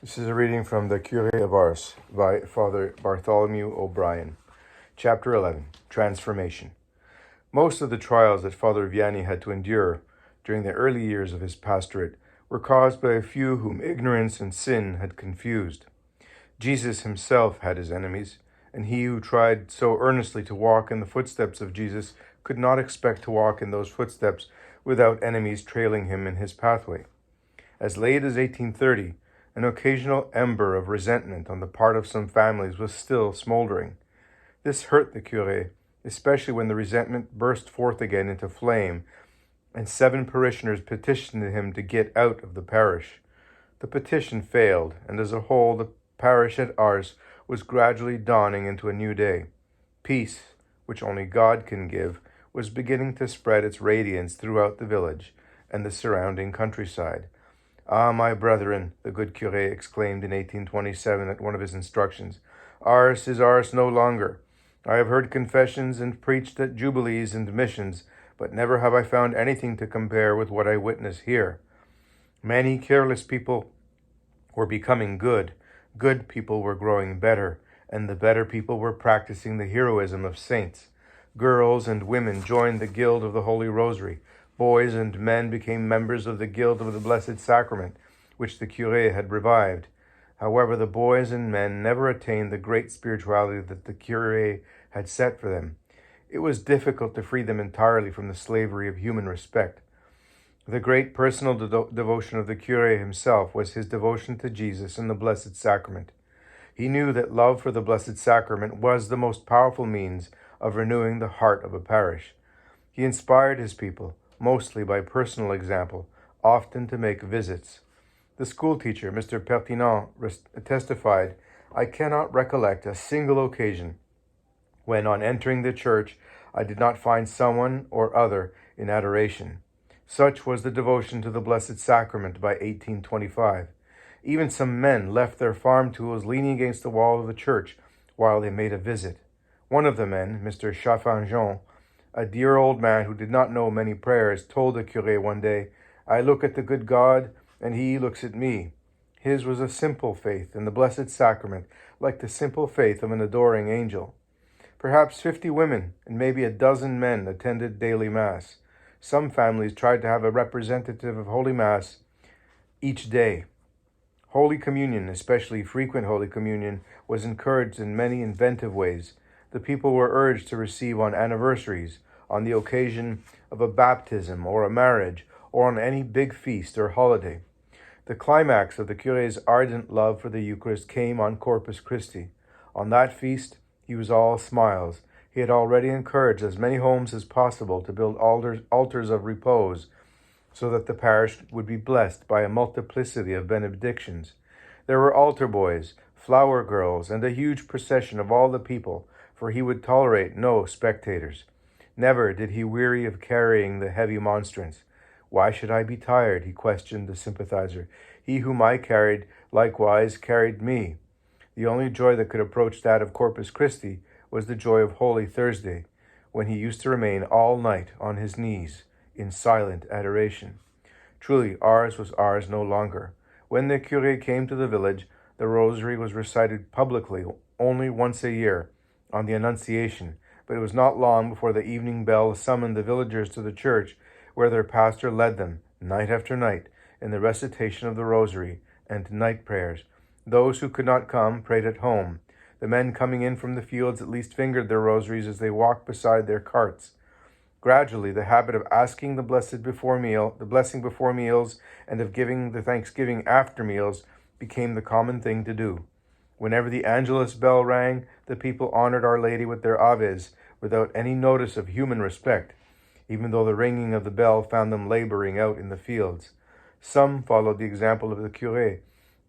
This is a reading from the Curé of Ars by Father Bartholomew O'Brien. Chapter 11, Transformation. Most of the trials that Father Vianney had to endure during the early years of his pastorate were caused by a few whom ignorance and sin had confused. Jesus himself had his enemies, and he who tried so earnestly to walk in the footsteps of Jesus could not expect to walk in those footsteps without enemies trailing him in his pathway. As late as 1830, an occasional ember of resentment on the part of some families was still smoldering. This hurt the curé, especially when the resentment burst forth again into flame, and 7 parishioners petitioned him to get out of the parish. The petition failed, and as a whole, the parish at Ars was gradually dawning into a new day. Peace, which only God can give, was beginning to spread its radiance throughout the village and the surrounding countryside. "Ah, my brethren," the good curé exclaimed in 1827 at one of his instructions, "Ars is Ars no longer. I have heard confessions and preached at jubilees and missions, but never have I found anything to compare with what I witness here. Many careless people were becoming good, good people were growing better, and the better people were practicing the heroism of saints. Girls and women joined the Guild of the Holy Rosary. Boys and men became members of the Guild of the Blessed Sacrament, which the curé had revived. However, the boys and men never attained the great spirituality that the curé had set for them. It was difficult to free them entirely from the slavery of human respect. The great personal devotion of the curé himself was his devotion to Jesus and the Blessed Sacrament. He knew that love for the Blessed Sacrament was the most powerful means of renewing the heart of a parish. He inspired his people, mostly by personal example, often to make visits. The schoolteacher, Mr. Pertinent, testified, "I cannot recollect a single occasion when, on entering the church, I did not find someone or other in adoration." Such was the devotion to the Blessed Sacrament by 1825. Even some men left their farm tools leaning against the wall of the church while they made a visit. One of the men, Mr. Saint a dear old man who did not know many prayers, told the curé one day, "I look at the good God, and he looks at me." His was a simple faith in the Blessed Sacrament, like the simple faith of an adoring angel. Perhaps 50 women and maybe a dozen men attended daily Mass. Some families tried to have a representative of Holy Mass each day. Holy Communion, especially frequent Holy Communion, was encouraged in many inventive ways. The people were urged to receive on anniversaries, on the occasion of a baptism or a marriage, or on any big feast or holiday. The climax of the curé's ardent love for the Eucharist came on Corpus Christi. On that feast, he was all smiles. He had already encouraged as many homes as possible to build altars of repose, so that the parish would be blessed by a multiplicity of benedictions. There were altar boys, flower girls, and a huge procession of all the people, for he would tolerate no spectators. Never did he weary of carrying the heavy monstrance. "Why should I be tired?" he questioned the sympathizer. "He whom I carried likewise carried me." The only joy that could approach that of Corpus Christi was the joy of Holy Thursday, when he used to remain all night on his knees in silent adoration. Truly, Ars was Ars no longer. When the curé came to the village, the rosary was recited publicly only once a year, on the Annunciation, but it was not long before the evening bell summoned the villagers to the church, where their pastor led them, night after night, in the recitation of the rosary and night prayers. Those who could not come prayed at home. The men coming in from the fields at least fingered their rosaries as they walked beside their carts. Gradually, the habit of asking the blessing before meals, and of giving the thanksgiving after meals became the common thing to do. Whenever the Angelus bell rang, the people honored Our Lady with their Aves without any notice of human respect, even though the ringing of the bell found them laboring out in the fields. Some followed the example of the curé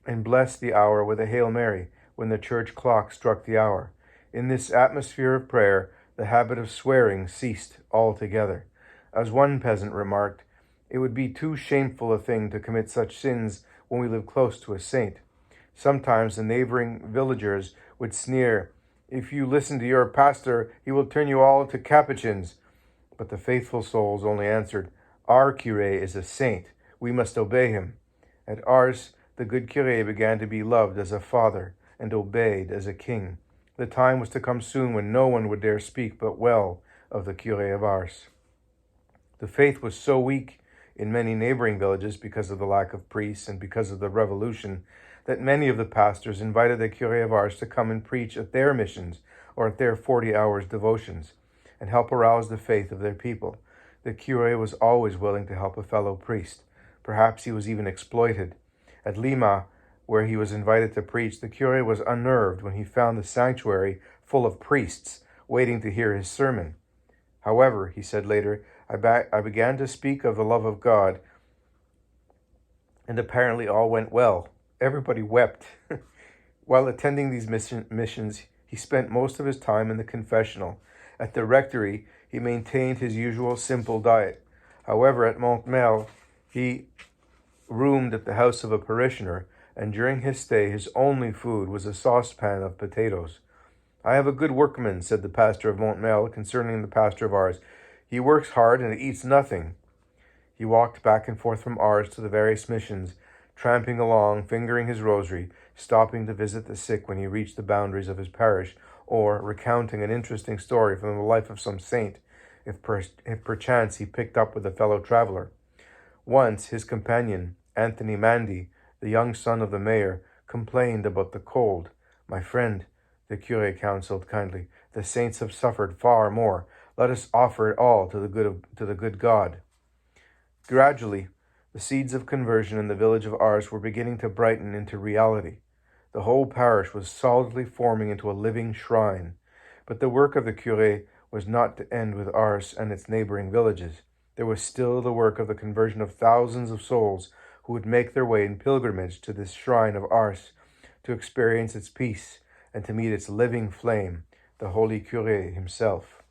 and blessed the hour with a Hail Mary when the church clock struck the hour. In this atmosphere of prayer, the habit of swearing ceased altogether. As one peasant remarked, "It would be too shameful a thing to commit such sins when we live close to a saint." Sometimes the neighboring villagers would sneer, "If you listen to your pastor, he will turn you all to Capuchins." But the faithful souls only answered, "Our curé is a saint. We must obey him." At Ars, The good curé began to be loved as a father and obeyed as a king. The time was to come soon when no one would dare speak but well of the Curé of Ars. The faith was so weak in many neighboring villages because of the lack of priests and because of the revolution that many of the pastors invited the Curé of Ars to come and preach at their missions or at their 40 hours devotions and help arouse the faith of their people. The curé was always willing to help a fellow priest. Perhaps he was even exploited. At Lima, where he was invited to preach, the curé was unnerved when he found the sanctuary full of priests waiting to hear his sermon. However, he said later, I began to speak of the love of God, and apparently all went well. Everybody wept. While attending these missions, he spent most of his time in the confessional. At the rectory, he maintained his usual simple diet. However, at Montmerle, he roomed at the house of a parishioner, and during his stay, his only food was a saucepan of potatoes. I have a good workman, said the pastor of Montmerle concerning the pastor of Ars. He works hard and eats nothing. He walked back and forth from Ars to the various missions, tramping along, fingering his rosary, stopping to visit the sick when he reached the boundaries of his parish, or recounting an interesting story from the life of some saint, if perchance he picked up with a fellow traveler. Once his companion, Anthony Mandy, the young son of the mayor, complained about the cold. My friend, the curé counseled kindly, the saints have suffered far more. Let us offer it all to the good God. Gradually, the seeds of conversion in the village of Ars were beginning to brighten into reality. The whole parish was solidly forming into a living shrine. But the work of the curé was not to end with Ars and its neighboring villages. There was still the work of the conversion of thousands of souls who would make their way in pilgrimage to this shrine of Ars, to experience its peace and to meet its living flame, the holy curé himself.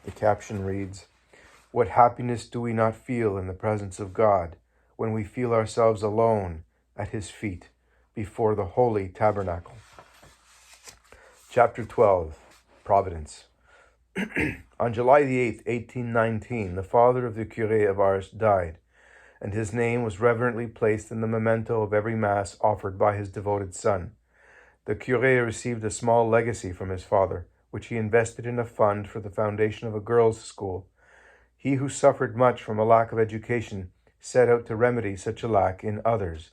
The caption reads, "What happiness do we not feel in the presence of God when we feel ourselves alone at his feet before the holy tabernacle." Chapter 12, Providence. On July the 8th, 1819, the father of the Curé of Ars died, and his name was reverently placed in the memento of every Mass offered by his devoted son. The curé received a small legacy from his father, which he invested in a fund for the foundation of a girls' school. He who suffered much from a lack of education set out to remedy such a lack in others,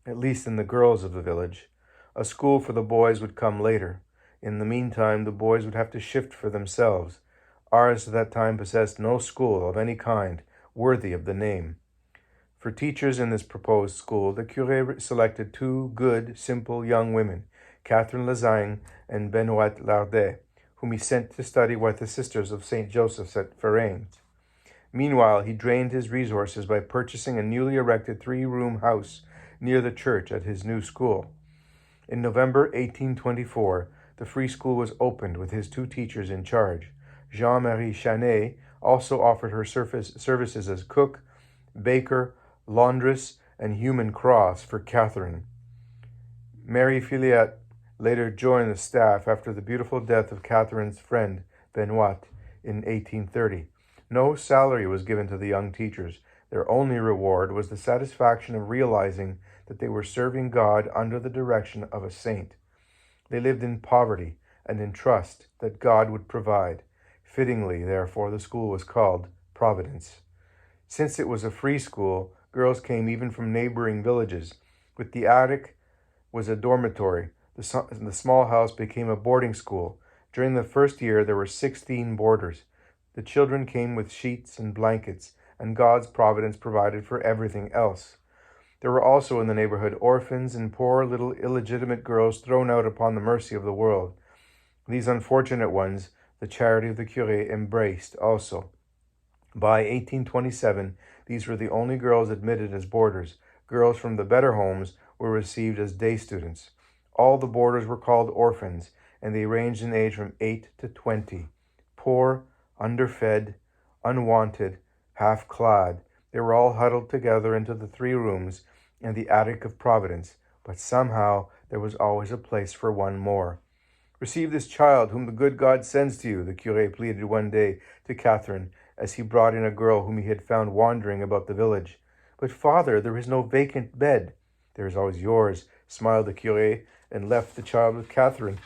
at least in the girls of the village. A school for the boys would come later. In the meantime, the boys would have to shift for themselves. Ars at that time possessed no school of any kind worthy of the name. For teachers in this proposed school, the curé selected two good, simple young women, Catherine Lasagne and Benoît Lardet, whom he sent to study with the sisters of St. Joseph's at Varennes. Meanwhile, he drained his resources by purchasing a newly erected 3-room house near the church at his new school. In November 1824, the free school was opened with his 2 teachers in charge. Jean-Marie Chanet also offered her services as cook, baker, laundress, and human cross for Catherine. Mary Filiette later joined the staff after the beautiful death of Catherine's friend, Benoît, in 1830. No salary was given to the young teachers. Their only reward was the satisfaction of realizing that they were serving God under the direction of a saint. They lived in poverty and in trust that God would provide. Fittingly, therefore, the school was called Providence. Since it was a free school, girls came even from neighboring villages. With the attic was a dormitory. The small house became a boarding school. During the first year, there were 16 boarders. The children came with sheets and blankets, and God's providence provided for everything else. There were also in the neighborhood orphans and poor little illegitimate girls thrown out upon the mercy of the world. These unfortunate ones, the charity of the curé embraced also. By 1827, these were the only girls admitted as boarders. Girls from the better homes were received as day students. All the boarders were called orphans, and they ranged in age from 8 to 20. Poor, underfed, unwanted, half-clad, they were all huddled together into the 3 rooms and the attic of Providence, but somehow there was always a place for one more. "Receive this child whom the good God sends to you," the curé pleaded one day to Catherine, as he brought in a girl whom he had found wandering about the village. "But, father, there is no vacant bed." "There is always yours," smiled the curé, and left the child with Catherine.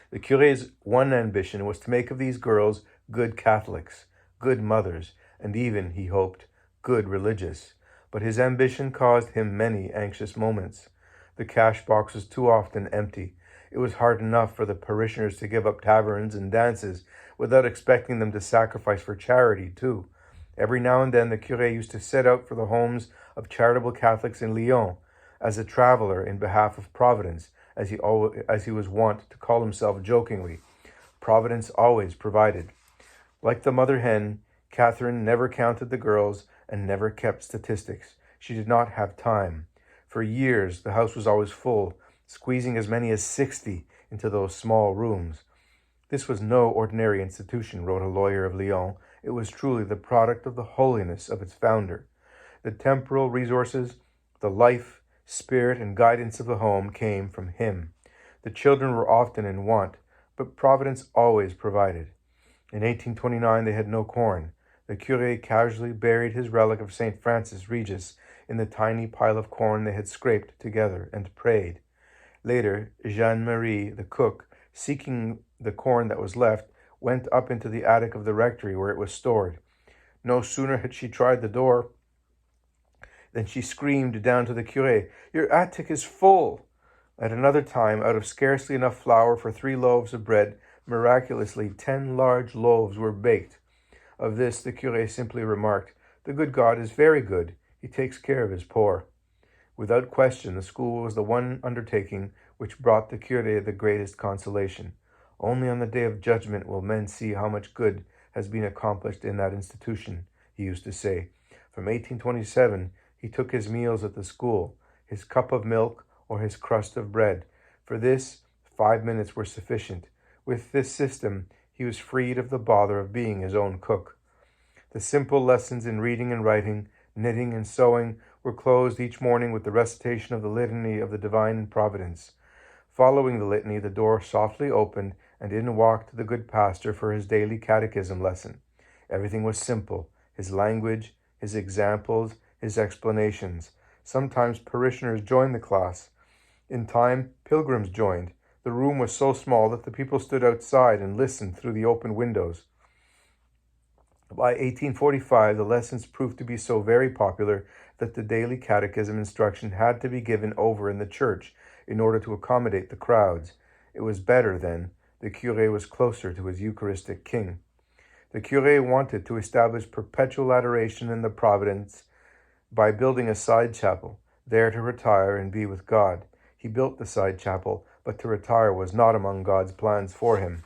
The curé's one ambition was to make of these girls good Catholics, good mothers, and even, he hoped, good religious. But his ambition caused him many anxious moments. The cash box was too often empty. It was hard enough for the parishioners to give up taverns and dances without expecting them to sacrifice for charity, too. Every now and then the curé used to set out for the homes of charitable Catholics in Lyon as a traveler in behalf of Providence, as he was wont to call himself jokingly. Providence always provided. Like the mother hen, Catherine never counted the girls and never kept statistics. She did not have time. For years, the house was always full, squeezing as many as 60 into those small rooms. This was no ordinary institution, wrote a lawyer of Lyon. It was truly the product of the holiness of its founder. The temporal resources, the life, spirit, and guidance of the home came from him. The children were often in want, but Providence always provided. In 1829 they had no corn. The curé casually buried his relic of St. Francis Regis in the tiny pile of corn they had scraped together and prayed. Later, Jeanne-Marie, the cook, seeking the corn that was left, went up into the attic of the rectory where it was stored. No sooner had she tried the door than she screamed down to the curé, "Your attic is full!" At another time, out of scarcely enough flour for 3 loaves of bread, miraculously 10 large loaves were baked. Of this the curé simply remarked, "The good God is very good. He takes care of his poor." Without question, the school was the one undertaking which brought the curé the greatest consolation. "Only on the day of judgment will men see how much good has been accomplished in that institution," he used to say. From 1827, he took his meals at the school, his cup of milk or his crust of bread. For this, 5 minutes were sufficient. With this system, he was freed of the bother of being his own cook. The simple lessons in reading and writing, knitting and sewing were closed each morning with the recitation of the litany of the Divine Providence. Following the litany, the door softly opened, and in walked the good pastor for his daily catechism lesson. Everything was simple, his language, his examples, his explanations. Sometimes parishioners joined the class. In time, pilgrims joined. The room was so small that the people stood outside and listened through the open windows. By 1845, the lessons proved to be so very popular that the daily catechism instruction had to be given over in the church in order to accommodate the crowds. It was better then. The curé was closer to his Eucharistic King. The curé wanted to establish perpetual adoration in the Providence by building a side chapel, there to retire and be with God. He built the side chapel, but to retire was not among God's plans for him.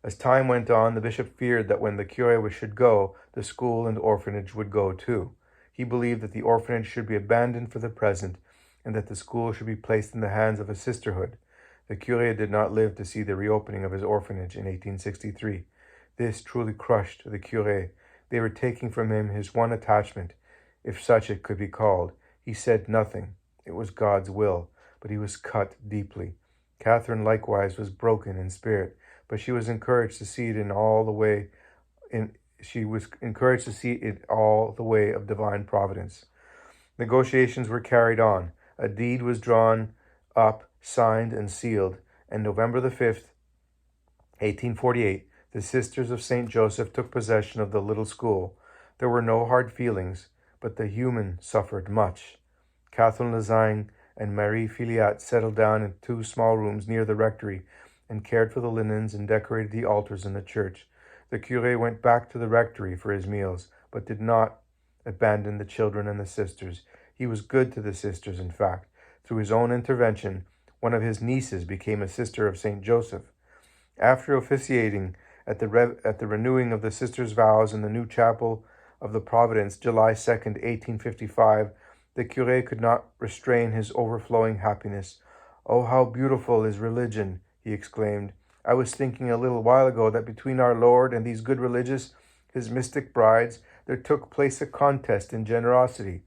As time went on, the bishop feared that when the curé should go, the school and orphanage would go too. He believed that the orphanage should be abandoned for the present, and that the school should be placed in the hands of a sisterhood. The curé did not live to see the reopening of his orphanage in 1863. This truly crushed the curé. They were taking from him his one attachment, if such it could be called. He said nothing. It was God's will, but he was cut deeply. Catherine likewise was broken in spirit, but she was encouraged to see it all the way of divine providence. Negotiations were carried on. A deed was drawn up, signed, and sealed, and November the 5th, 1848, the Sisters of St. Joseph took possession of the little school. There were no hard feelings, but the human suffered much. Catherine Lezagne and Marie Filiat settled down in 2 small rooms near the rectory and cared for the linens and decorated the altars in the church. The curé went back to the rectory for his meals, but did not abandon the children and the sisters. He was good to the sisters, in fact. Through his own intervention, one of his nieces became a sister of St. Joseph. After officiating at the renewing of the sisters' vows in the new chapel of the Providence, July 2nd, 1855, the curé could not restrain his overflowing happiness. "Oh, how beautiful is religion!" he exclaimed. "I was thinking a little while ago that between our Lord and these good religious, his mystic brides, there took place a contest in generosity.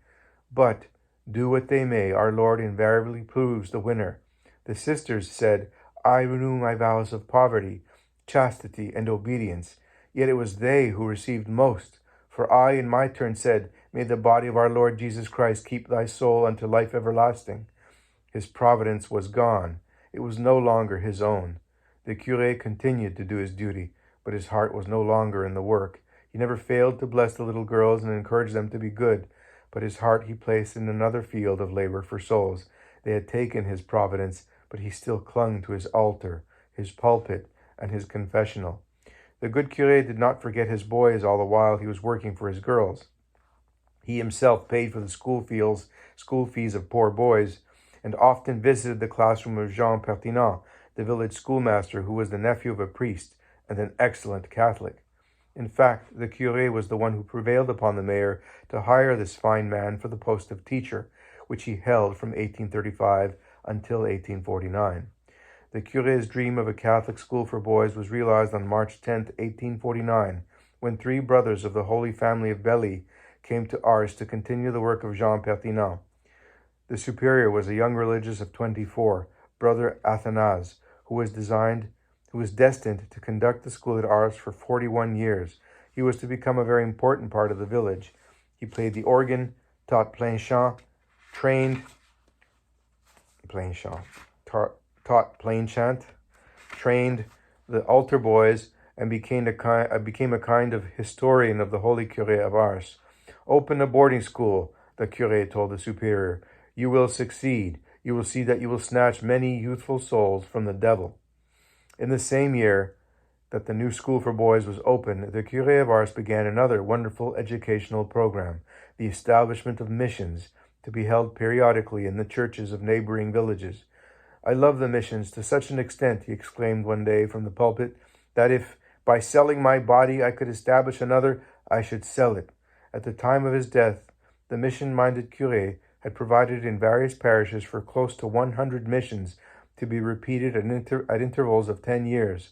But, do what they may, our Lord invariably proves the winner. The sisters said, 'I renew my vows of poverty, chastity, and obedience.' yet it was they who received most. For I in my turn said, May the body of our Lord Jesus Christ keep thy soul unto life everlasting. His providence was gone. It was no longer his own. The curé continued to do his duty, but his heart was no longer in the work. He never failed to bless the little girls and encourage them to be good, but his heart he placed in another field of labor for souls. They had taken his providence, but he still clung to his altar, his pulpit, and his confessional. The good curé did not forget his boys all the while he was working for his girls. He himself paid for the school fees of poor boys, and often visited the classroom of Jean Pertinent, the village schoolmaster, who was the nephew of a priest and an excellent Catholic. In fact, the curé was the one who prevailed upon the mayor to hire this fine man for the post of teacher, which he held from 1835 until 1849. The curé's dream of a Catholic school for boys was realized on March 10, 1849, when 3 brothers of the Holy Family of Bely came to Ars to continue the work of Jean Pertinent. The superior was a young religious of 24, Brother Athanase, who was destined to conduct the school at Ars for 41 years. He was to become a very important part of the village. He played the organ, taught plain chant, trained the altar boys, and became a kind of historian of the Holy Curé of Ars. Open a boarding school, the curé told the superior. You will succeed. You will see that you will snatch many youthful souls from the devil. In the same year that the new school for boys was opened, the Curé of Ars began another wonderful educational program, the establishment of missions, to be held periodically in the churches of neighboring villages. I love the missions to such an extent, he exclaimed one day from the pulpit, that if by selling my body I could establish another, I should sell it. At the time of his death, the mission-minded curé had provided in various parishes for close to 100 missions to be repeated at intervals of 10 years.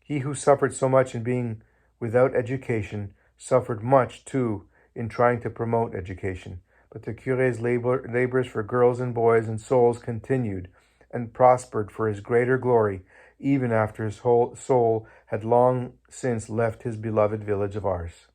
He who suffered so much in being without education suffered much, too, in trying to promote education. But the curé's labors for girls and boys and souls continued and prospered for his greater glory, even after his whole soul had long since left his beloved village of Ars.